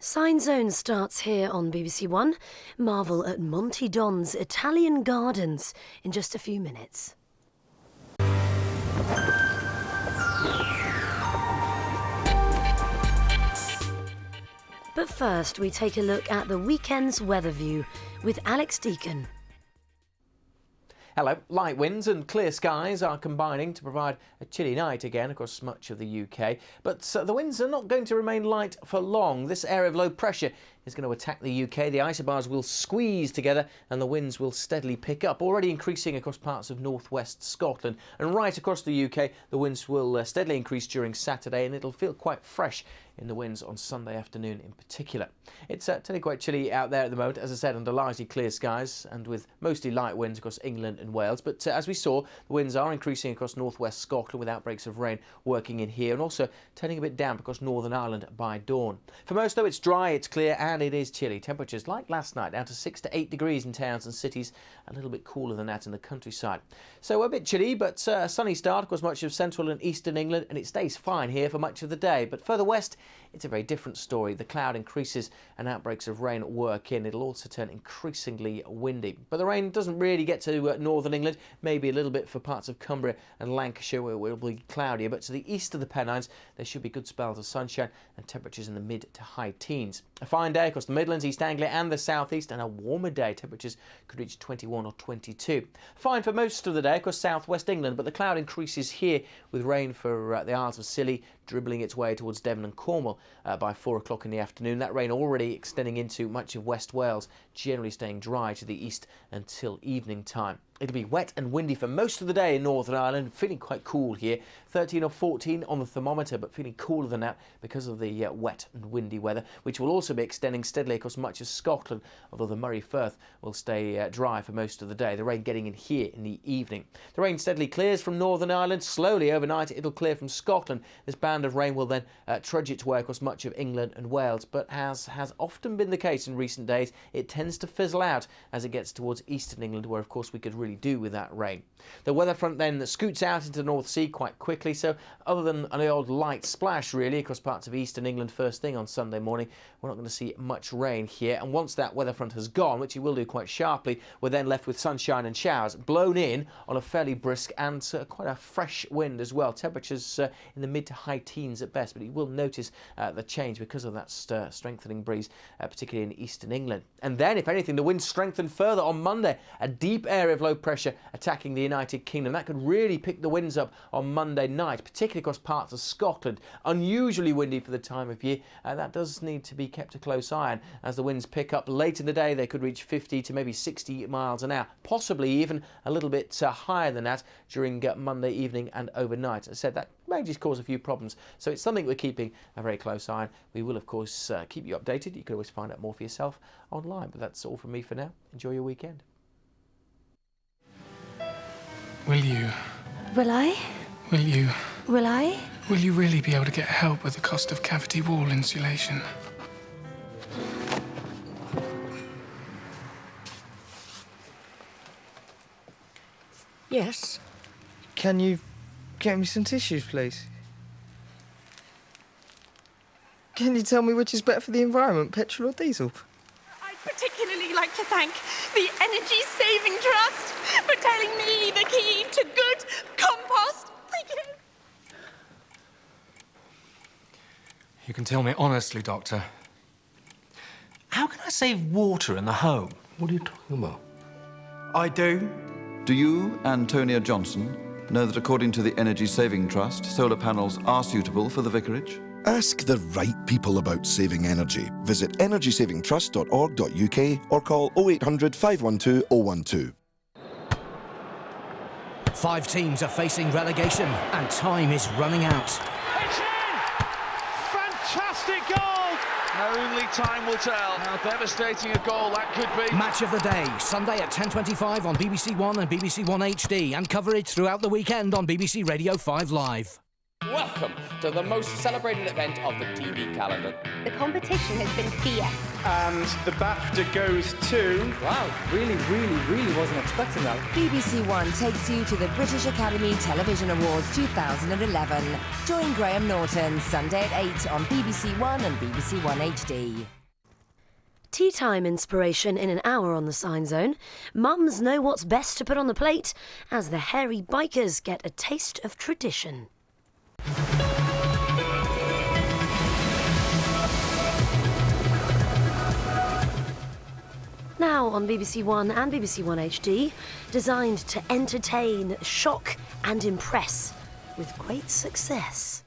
Sign Zone starts here on BBC One. Marvel at Monty Don's Italian Gardens in just a few minutes. But first, we take a look at the weekend's Weatherview with Alex Deakin. Hello. Light winds and clear skies are combining to provide a chilly night again across much of the UK. But the winds are not going to remain light for long. This area of low pressure is going to attack the UK. The isobars will squeeze together and the winds will steadily pick up, already increasing across parts of northwest Scotland. And right across the UK, the winds will steadily increase during Saturday, and it'll feel quite fresh in the winds on Sunday afternoon in particular. It's certainly quite chilly out there at the moment, as I said, under largely clear skies and with mostly light winds across England and Wales. But as we saw, the winds are increasing across northwest Scotland with outbreaks of rain working in here, and also turning a bit damp across Northern Ireland by dawn. For most, though, it's dry, it's clear, and it is chilly. Temperatures like last night, down to 6 to 8 degrees in towns and cities, a little bit cooler than that in the countryside. So a bit chilly, but a sunny start across much of central and eastern England, and it stays fine here for much of the day. But further west, it's a very different story. The cloud increases and outbreaks of rain work in. It'll also turn increasingly windy. But the rain doesn't really get to northern England, maybe a little bit for parts of Cumbria and Lancashire where it will be cloudier. But to the east of the Pennines, there should be good spells of sunshine and temperatures in the mid to high teens. A fine day across the Midlands, East Anglia and the southeast, and a warmer day. Temperatures could reach 21 or 22. Fine for most of the day across southwest England, but the cloud increases here with rain for the Isles of Scilly, dribbling its way towards Devon and Cornwall by 4 o'clock in the afternoon. That rain already extending into much of West Wales, generally staying dry to the east until evening time. It'll be wet and windy for most of the day in Northern Ireland, feeling quite cool here. 13 or 14 on the thermometer, but feeling cooler than that because of the wet and windy weather, which will also be extending steadily across much of Scotland, although the Moray Firth will stay dry for most of the day. The rain getting in here in the evening. The rain steadily clears from Northern Ireland. Slowly overnight it'll clear from Scotland. This band of rain will then trudge its way across much of England and Wales, but as has often been the case in recent days, it tends to fizzle out as it gets towards eastern England, where of course we could really do with that rain. The weather front then scoots out into the North Sea quite quickly, so other than an old light splash really across parts of eastern England first thing on Sunday morning, we're not going to see much rain here. And once that weather front has gone, which it will do quite sharply, we're then left with sunshine and showers blown in on a fairly brisk and quite a fresh wind as well. Temperatures in the mid to high teens at best, but you will notice the change because of that strengthening breeze, particularly in eastern England. And then, if anything, the winds strengthen further on Monday. A deep area of low pressure attacking the United Kingdom. That could really pick the winds up on Monday night, particularly across parts of Scotland. Unusually windy for the time of year. That does need to be kept a close eye on. As the winds pick up late in the day, they could reach 50 to maybe 60 miles an hour, possibly even a little bit higher than that during Monday evening and overnight. As I said, that may just cause a few problems, so it's something we're keeping a very close eye on. We will of course keep you updated. You can always find out more for yourself online, but that's all from me for now. Enjoy your weekend. Will you? Will I? Will you? Will I? Will you really be able to get help with the cost of cavity wall insulation? Yes. Can you get me some tissues, please? Can you tell me which is better for the environment, petrol or diesel? I'd particularly like to thank the Energy Saving Trust for telling me the key to good compost. Thank you. You can tell me honestly, Doctor. How can I save water in the home? What are you talking about? I do. Do you, Antonia Johnson, know that according to the Energy Saving Trust, solar panels are suitable for the vicarage? Ask the right people about saving energy. Visit energysavingtrust.org.uk or call 0800 512 012. 5 teams are facing relegation and time is running out. It's in! Fantastic goal! Only time will tell how devastating a goal that could be. Match of the day, Sunday at 10:25 on BBC One and BBC One HD, and coverage throughout the weekend on BBC Radio 5 Live. Welcome to the most celebrated event of the TV calendar. The competition has been fierce. And the BAFTA goes to... Wow, really wasn't expecting that. BBC One takes you to the British Academy Television Awards 2011. Join Graham Norton Sunday at 8 on BBC One and BBC One HD. Tea time inspiration in an hour on the Sign Zone. Mums know what's best to put on the plate as the hairy bikers get a taste of tradition. Now on BBC One and BBC One HD, designed to entertain, shock and impress with great success.